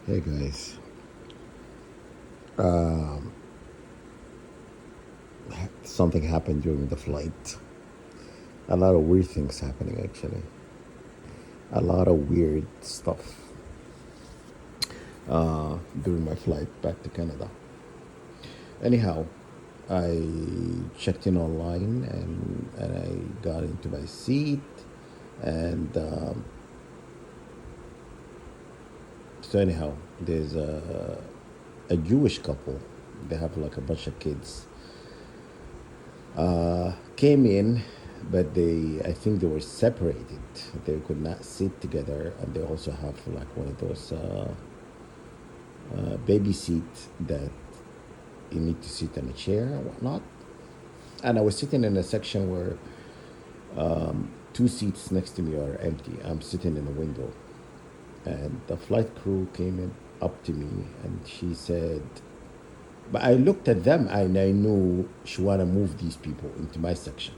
Hey guys, um, something happened during the flight. A lot of weird things happening actually. A lot of weird stuff during my flight back to Canada. Anyhow, I checked in online and I got into my seat. And so, anyhow, there's a Jewish couple. They have like a bunch of kids. Came in, but I think they were separated. They could not sit together, and they also have like one of those baby seats that you need to sit in a chair and whatnot. And I was sitting in a section where two seats next to me are empty. I'm sitting in the window, and the flight crew came in up to me, and she said, but I looked at them and I knew she wanna move these people into my section.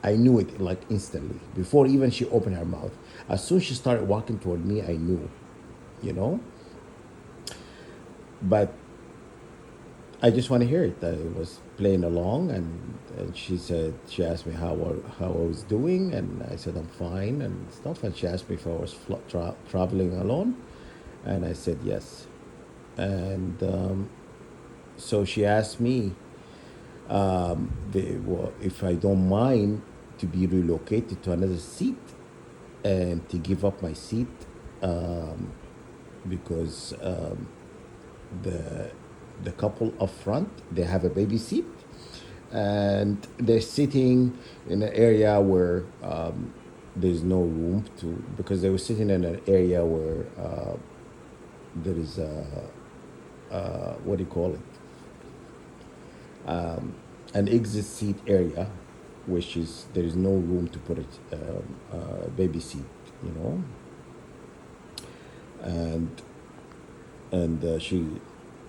I knew it like instantly before even she opened her mouth. As soon as she started walking toward me, I knew, you know. But I just want to hear it. I was playing along, and she asked me how I was doing, and I said I'm fine and stuff. And she asked me if I was traveling alone, and I said yes. And so she asked me if I don't mind to be relocated to another seat and to give up my seat um, because the the couple up front they have a baby seat and they're sitting in an area where there's no room to because they were sitting in an area where there is a what do you call it, an exit seat area, which is there is no room to put a baby seat, you know, and she.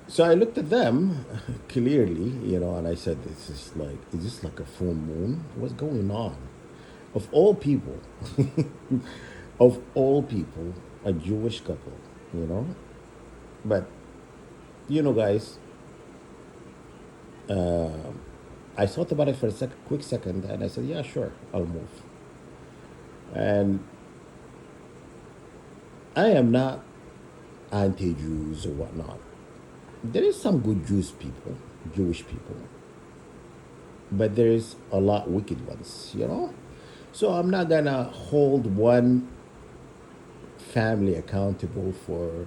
So I looked at them clearly, you know, and I said, is this like a full moon? What's going on? Of all people, of all people, a Jewish couple, you know. But you know, guys, I thought about it for a quick second, and I said, yeah, sure, I'll move. And I am not anti-Jews or whatnot. There is some good Jewish people, but there is a lot wicked ones, you know. So I'm not gonna hold one family accountable for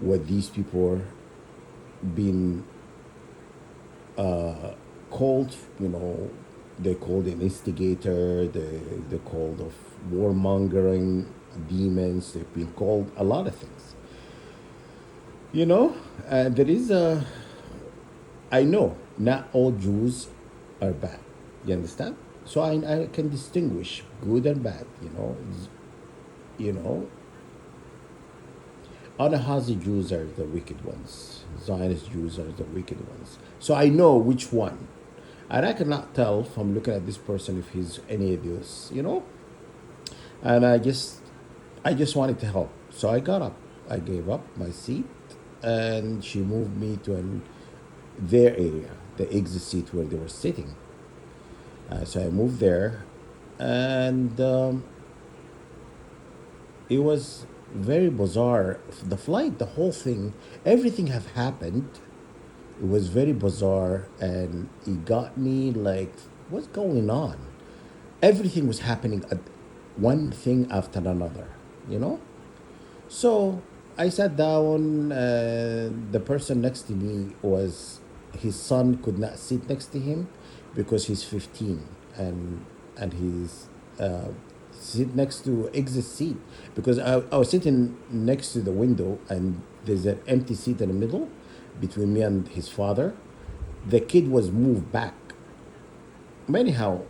what these people are being called. You know, they called an instigator. They called of warmongering demons. They've been called a lot of things. You know, there is a. I know not all Jews are bad. You understand? So I can distinguish good and bad. You know, Anahazi Jews are the wicked ones. Zionist Jews are the wicked ones. So I know which one. And I cannot tell from looking at this person if he's any of those, you know? And I just wanted to help. So I got up. I gave up my seat and she moved me to their area, the exit seat where they were sitting. So I moved there and it was very bizarre. The flight, the whole thing, everything have happened. It was very bizarre, and it got me like, what's going on? Everything was happening at one thing after another, you know. So I sat down. The person next to me was his son could not sit next to him because he's 15 and he's sit next to exit seat because I was sitting next to the window and there's an empty seat in the middle between me and his father. The kid was moved back. Anyhow,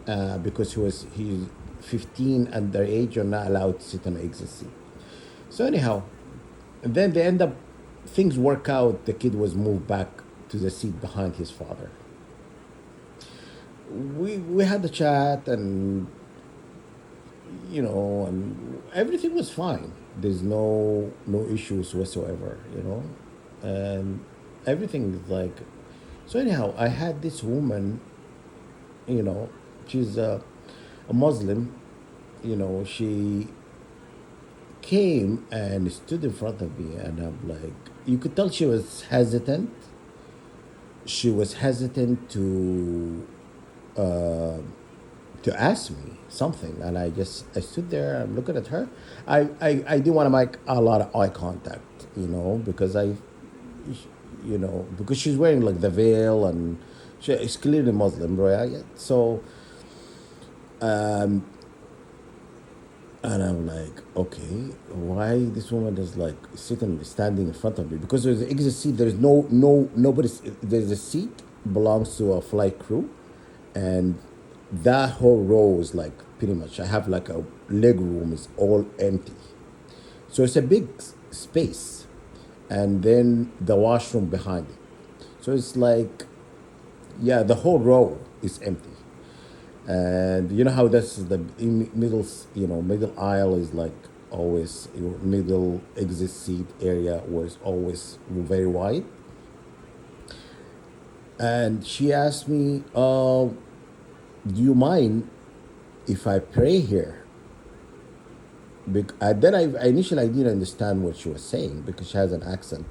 because he's 15 and their age are not allowed to sit on the exit seat. So anyhow, then they end up things work out. The kid was moved back to the seat behind his father. We had the chat and you know and everything was fine. There's no issues whatsoever, you know, and everything is like. So anyhow, I had this woman, you know, she's a Muslim, you know, she came and stood in front of me, and I'm like, you could tell she was hesitant. She was hesitant uh, to ask me something, and I stood there. I'm looking at her. I didn't want to make a lot of eye contact, you know, because because she's wearing like the veil, and she's clearly Muslim, right? So, um, and I'm like, okay, why this woman is like standing in front of me? Because there's an exit seat. There's nobody. There's a seat belongs to a flight crew, and that whole row is like pretty much. I have like a leg room is all empty, so it's a big space, and then the washroom behind it. So it's like, yeah, the whole row is empty. And you know how that's the middle, middle aisle is like always your middle exit seat area was always very wide. And she asked me, do you mind if I pray here? Then I initially I didn't understand what she was saying because she has an accent.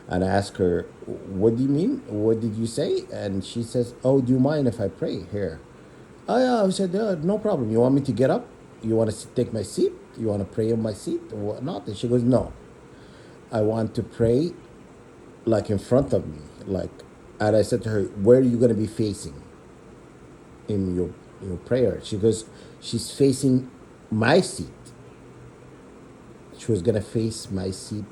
And I asked her, what do you mean? What did you say? And she says, oh, do you mind if I pray here? Oh, yeah. I said, no problem. You want me to get up? You want to take my seat? You want to pray in my seat or whatnot? And she goes, no. I want to pray like in front of me. Like, and I said to her, where are you going to be facing in your prayer? She goes, she's facing my seat. She was going to face my seat.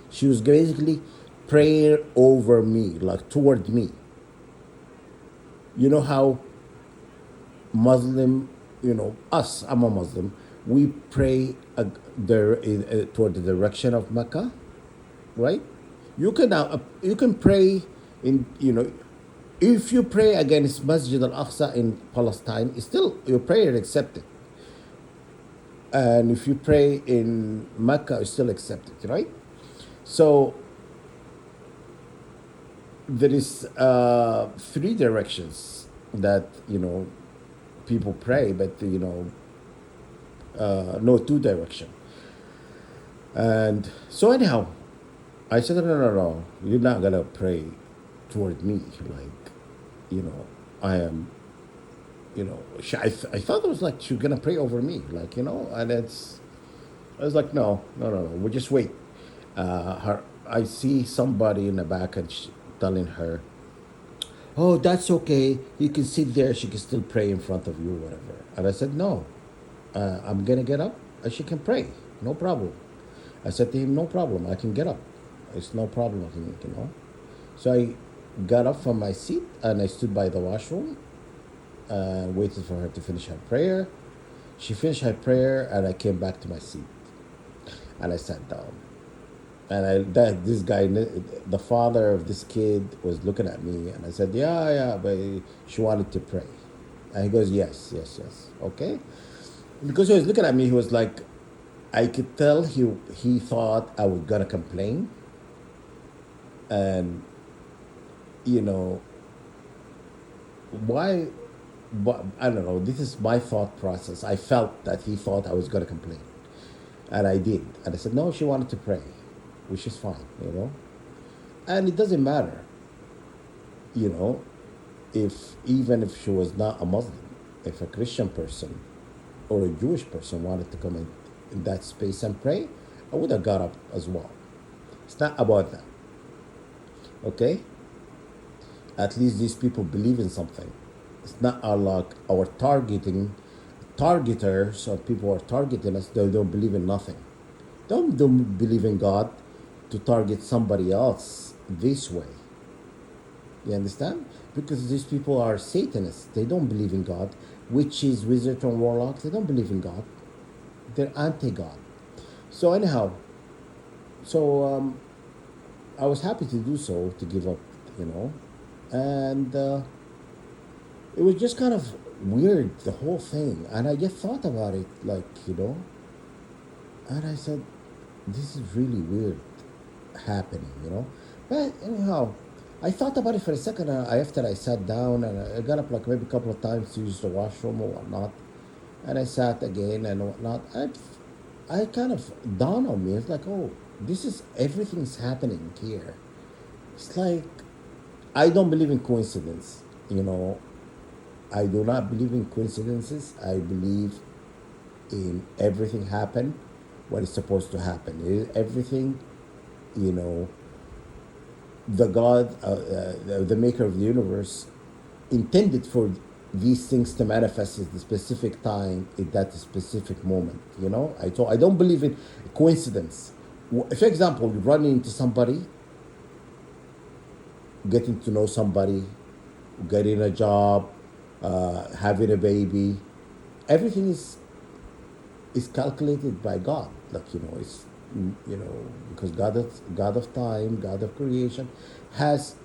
She was basically praying over me, like toward me. You know how Muslim, us, I'm a Muslim, we pray toward the direction of Mecca, right? You can pray in, if you pray against Masjid al-Aqsa in Palestine, it's still your prayer accepted. And if you pray in Mecca, it's still accepted, right? So there is three directions that, people pray, but, no two direction. And so anyhow, I said, no, you're not gonna pray toward me, like, I am, I thought it was like she was gonna pray over me, like, and I was like, no, we'll just wait. I see somebody in the back and telling her, oh, that's okay. You can sit there. She can still pray in front of you, whatever. And I said, no, I'm gonna get up and she can pray, no problem. I said to him, no problem. I can get up. It's no problem. I can. So I got up from my seat and I stood by the washroom and waited for her to finish her prayer. She finished her prayer and I came back to my seat and I sat down. And this guy, the father of this kid, was looking at me and I said, yeah, but she wanted to pray. And he goes, yes. Okay. Because he was looking at me, he was like, I could tell he thought I was gonna complain, and you know why. But I don't know. This is my thought process. I felt that he thought I was gonna complain, and I did. And I said no. She wanted to pray, which is fine, And it doesn't matter, you know, if even if she was not a Muslim, if a Christian person or a Jewish person wanted to come in that space and pray, I would have got up as well. It's not about that. Okay? At least these people believe in something. It's not our targeters or people who are targeting us, they don't believe in nothing. Don't believe in God to target somebody else this way. You understand? Because these people are Satanists. They don't believe in God. Witches, wizards, and warlocks, they don't believe in God. They're anti-God. So anyhow, I was happy to do so, to give up, and it was just kind of weird, the whole thing. And I just thought about it, like, and I said, this is really weird happening, you know. But anyhow, I thought about it for a second after I sat down and I got up like maybe a couple of times to use the washroom or whatnot. And I sat again and whatnot. I kind of dawned on me. It's like, oh, this is everything's happening here. It's like I don't believe in coincidence. You know, I do not believe in coincidences. I believe in everything happen what is supposed to happen. Everything, you know, the God, the maker of the universe, intended for these things to manifest at the specific time at that specific moment. You know, I don't believe in coincidence. For example, you run into somebody, getting to know somebody, getting a job, having a baby, everything is calculated by God. Like it's because God of time, God of creation, has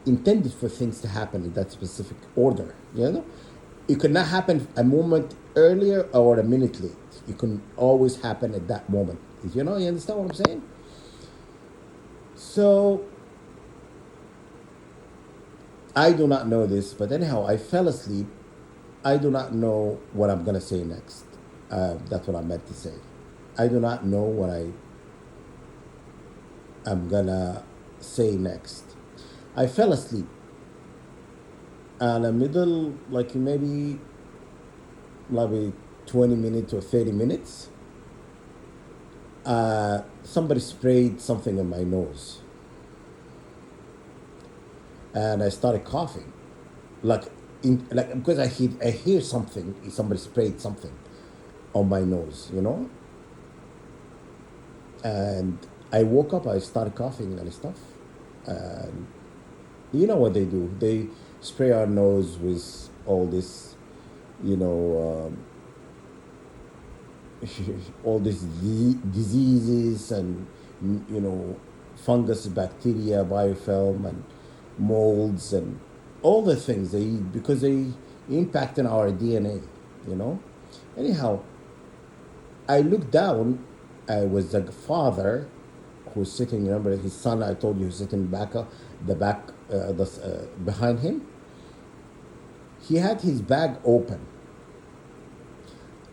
intended for things to happen in that specific order. It could not happen a moment earlier or a minute late. It can always happen at that moment. You understand what I'm saying? So I do not know this, but anyhow, I fell asleep. I do not know what I'm gonna say next. That's what I meant to say. I do not know what I'm gonna say next. I fell asleep, and a middle, like maybe 20 minutes or 30 minutes, somebody sprayed something in my nose, and I started coughing, like because I hear something. Somebody sprayed something on my nose, and I woke up. I started coughing and stuff, and you know what they do? They spray our nose with all this, you know, all these diseases and fungus, bacteria, biofilm, and molds, and all the things because they impact on our DNA. You know. Anyhow, I looked down. I was the father who's sitting. Remember his son? I told you who's sitting behind him. He had his bag open,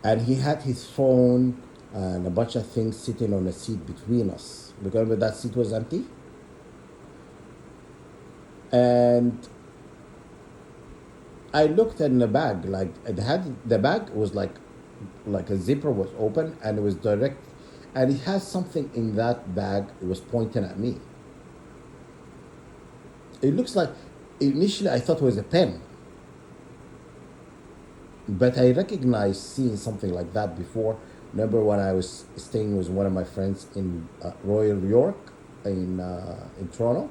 and he had his phone and a bunch of things sitting on a seat between us. Remember that seat was empty, and I looked in the bag. Like the bag was like a zipper was open and it was direct, and it has something in that bag. It was pointing at me. It looks like initially I thought it was a pen, but I recognized seeing something like that before. Remember when I was staying with one of my friends in Royal York in Toronto?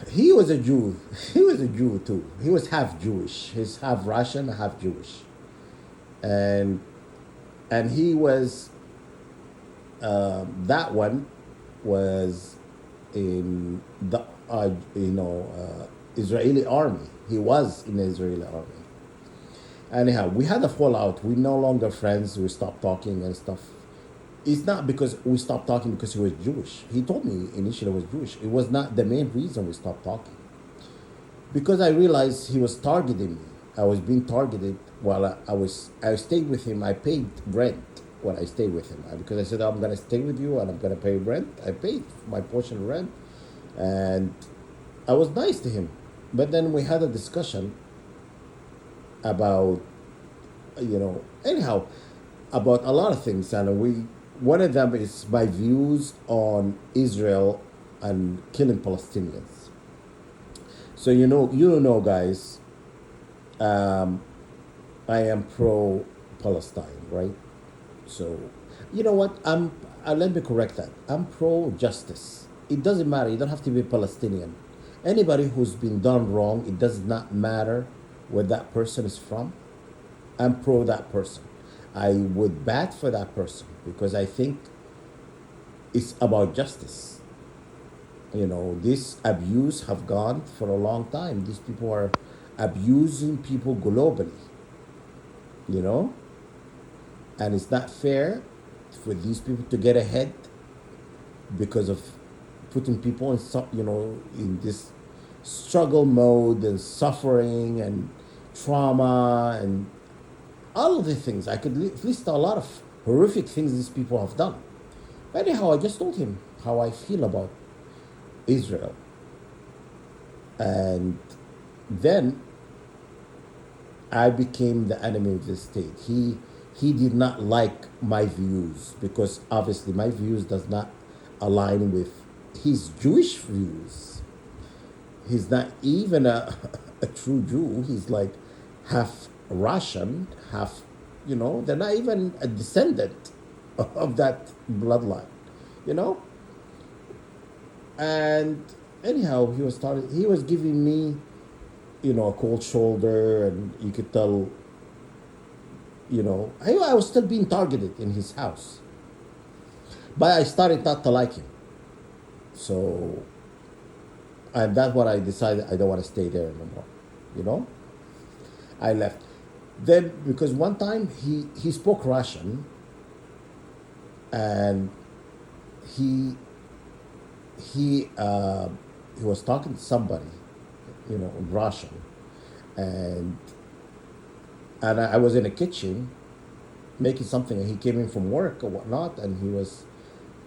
He was a Jew. He was a Jew too. He was half Jewish. He's half Russian, half Jewish, and he was that one was in the Israeli army. He was in the Israeli army. Anyhow, we had a fallout. We're no longer friends. We stopped talking and stuff. It's not because we stopped talking because he was Jewish. He told me initially he was Jewish. It was not the main reason we stopped talking. Because I realized he was targeting me. I was being targeted while I stayed with him. I paid rent when I stayed with him because I said I'm gonna stay with you and I'm gonna pay rent. I paid my portion of rent, and I was nice to him. But then we had a discussion about anyhow about a lot of things, and one of them is my views on Israel and killing Palestinians. So guys, um, I am pro Palestine, right? So you know what? Let me correct that. I'm pro justice. It doesn't matter. You don't have to be Palestinian. Anybody who's been done wrong, it does not matter where that person is from. I'm pro that person. I would bat for that person because I think it's about justice. This abuse have gone for a long time. These people are abusing people globally, you know, and it's not fair. for these people to get ahead because of putting people in some, in this struggle mode and suffering and trauma and all of the things. I could list a lot of horrific things these people have done. But anyhow, I just told him how I feel about Israel. And then I became the enemy of the state. He did not like my views because obviously my views does not align with his Jewish views. He's not even a true Jew. He's like half Russian, half, they're not even a descendant of that bloodline, you know? And anyhow, he was giving me, a cold shoulder, and you could tell, I was still being targeted in his house. But I started not to like him. So, and that's what I decided I don't want to stay there anymore, you know? I left. Then, because one time he spoke Russian, and he he was talking to somebody, in Russian, and I was in the kitchen making something, and he came in from work or whatnot, and he was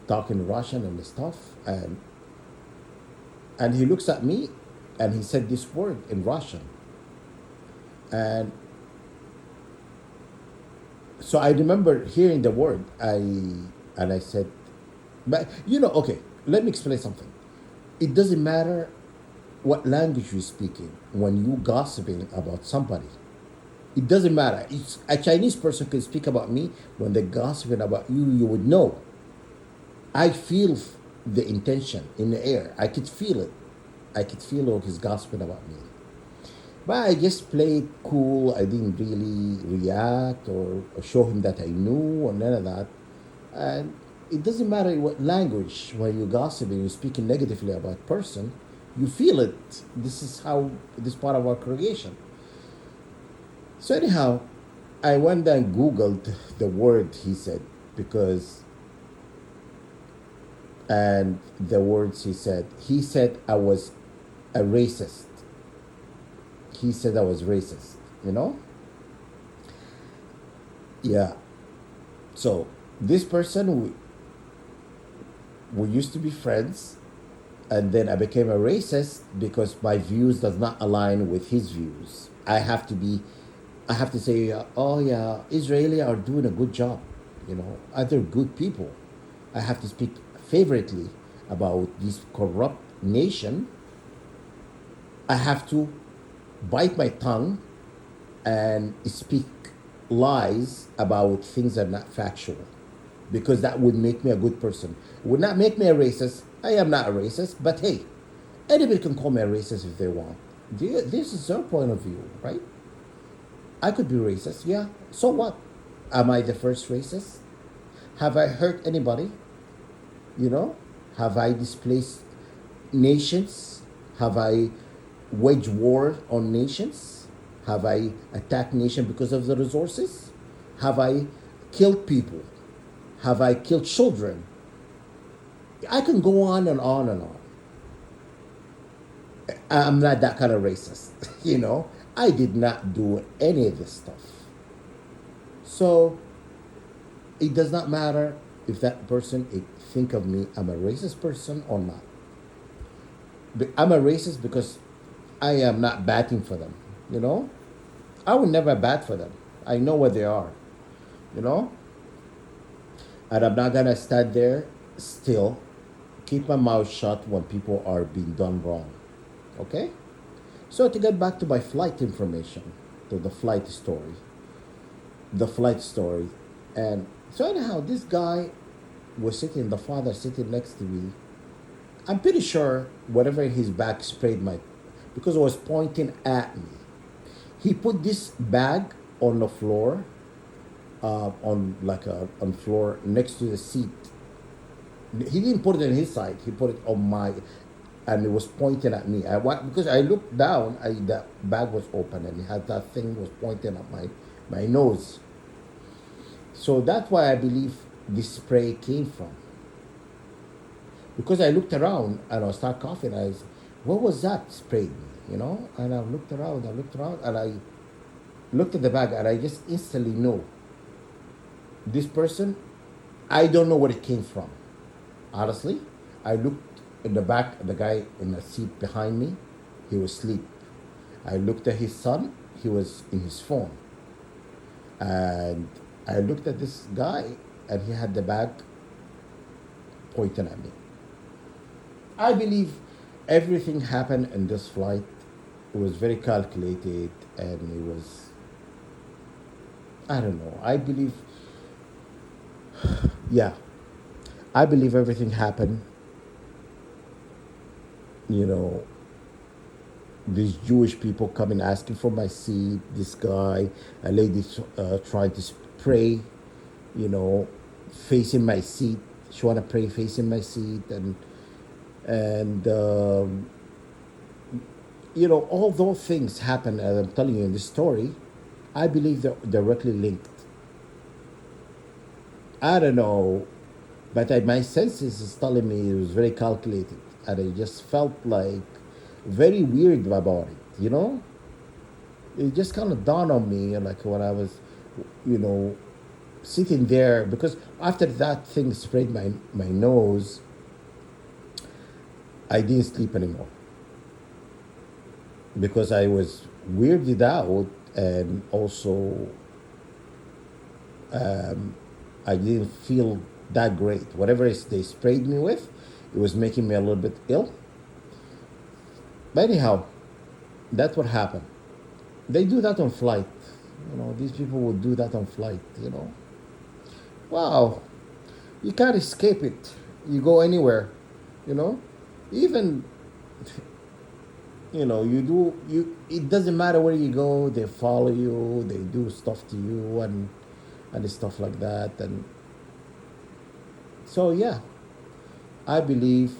talking Russian and stuff, and he looks at me, and he said this word in Russian, and so I remember hearing the word. I said, but okay, let me explain something. It doesn't matter what language you're speaking when you gossiping about somebody. It doesn't matter. It's, a Chinese person can speak about me. When they're gossiping about you, you would know. I feel the intention in the air. I could feel it. I could feel like he's gossiping about me. But I just played cool. I didn't really react or show him that I knew or none of that. And it doesn't matter what language, when you're gossiping, you're speaking negatively about a person, you feel it. This is how, this part of our creation. So anyhow, I went and Googled the word he said, because, and the words he said I was a racist. He said I was racist, Yeah. So this person, we used to be friends, and then I became a racist because my views does not align with his views. I have to say, oh yeah, Israeli are doing a good job, other good people. I have to speak favorably about this corrupt nation. I have to bite my tongue and speak lies about things that are not factual, because that would make me a good person. It would not make me a racist. I am not a racist, but hey, anybody can call me a racist if they want. This is their point of view, right? I could be racist, yeah. So what? Am I the first racist? Have I hurt anybody? Have I displaced nations? Have I waged war on nations? Have I attacked nations because of the resources? Have I killed people? Have I killed children? I can go on and on and on. I'm not that kind of racist, I did not do any of this stuff. So it does not matter if that person think of me I'm a racist person or not. I'm a racist because I am not batting for them, I would never bat for them. I know where they are, and I'm not gonna stand there still, keep my mouth shut when people are being done wrong. Okay? So to get back to my flight information, to the flight story. The flight story. And so anyhow, this guy was sitting, the father sitting next to me. I'm pretty sure whatever his back sprayed my, because it was pointing at me. He put this bag on the floor, on floor next to the seat. He didn't put it on his side. He put it on my, and it was pointing at me. Because I looked down, the bag was open, and it had that thing was pointing at my nose. So that's why I believe this spray came from. Because I looked around and I started coughing. I was, what was that sprayed me? And I looked around, and I looked at the bag, and I just instantly know this person. I don't know where it came from. Honestly, I looked in the back at the guy in the seat behind me. He was asleep. I looked at his son. He was in his phone. And I looked at this guy, and he had the bag pointing at me. I believe everything happened in this flight. It was very calculated, and it was, I don't know. Yeah, I believe everything happened. You know, these Jewish people coming asking for my seat. This guy, a lady trying to pray, you know, facing my seat. She want to pray facing my seat, and all those things happen. As I'm telling you in this story, I believe they're directly linked. I don't know, but my senses is telling me it was very calculated, and I just felt like very weird about it. It just kind of dawned on me, like when I was, you know, sitting there, because after that thing sprayed my nose, I didn't sleep anymore because I was weirded out, and also I didn't feel that great. Whatever they sprayed me with, it was making me a little bit ill. But anyhow, that's what happened. They do that on flight. These people would do that on flight. Wow, you can't escape it. You go anywhere, you know. Even it doesn't matter where you go. They follow you. They do stuff to you, and stuff like that. And so yeah, I believe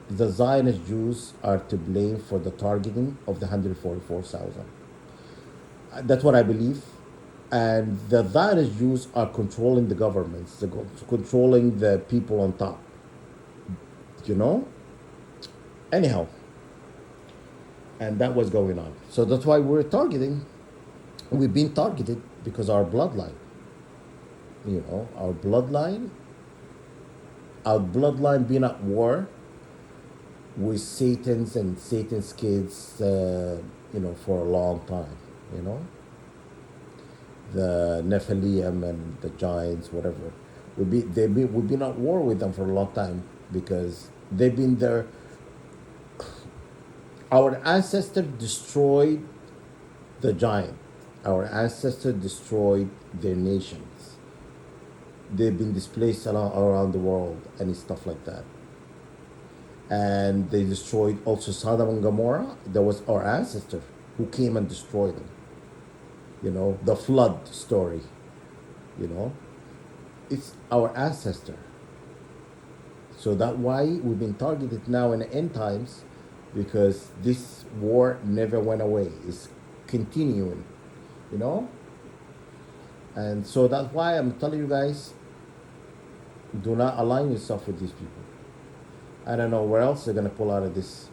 the Zionist Jews are to blame for the targeting of the 144,000. That's what I believe. And the Zionist Jews are controlling the governments, controlling the people on top. You know? Anyhow, and that was going on. So that's why we're targeting. We've been targeted because our bloodline. Our bloodline being at war with Satan's and Satan's kids, for a long time. You know, the Nephilim and the giants, whatever. We've been at war with them for a long time because they've been there. Our ancestor destroyed the giant. Our ancestor destroyed their nations. They've been displaced around the world and stuff like that. And they destroyed also Sodom and Gomorrah. That was our ancestor who came and destroyed them. The flood story. You know, it's our ancestor. So that's why we've been targeted now in the end times, because this war never went away. It's continuing, you know? And so that's why I'm telling you guys, do not align yourself with these people. I don't know where else they're going to pull out of this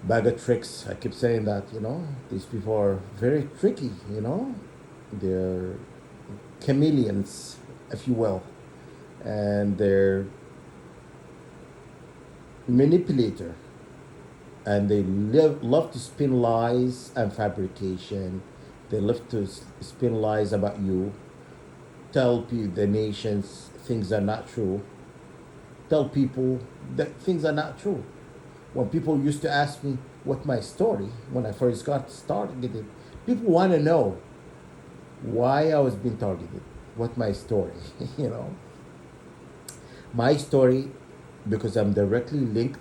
bag of tricks. I keep saying that, these people are very tricky, They're chameleons, if you will. And they're manipulator, and they love to spin lies and fabrication. They love to spin lies about you, tell the nations things are not true, tell people that things are not true. When people used to ask me what my story, when I first got started, people want to know why I was being targeted, what my story, My story, because I'm directly linked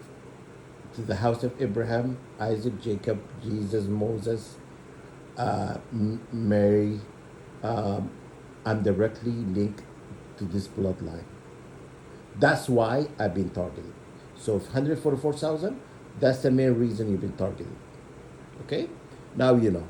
to the house of Abraham, Isaac, Jacob, Jesus, Moses, Mary. I'm directly linked to this bloodline. That's why I've been targeted. So 144,000, that's the main reason you've been targeted. Okay? Now you know.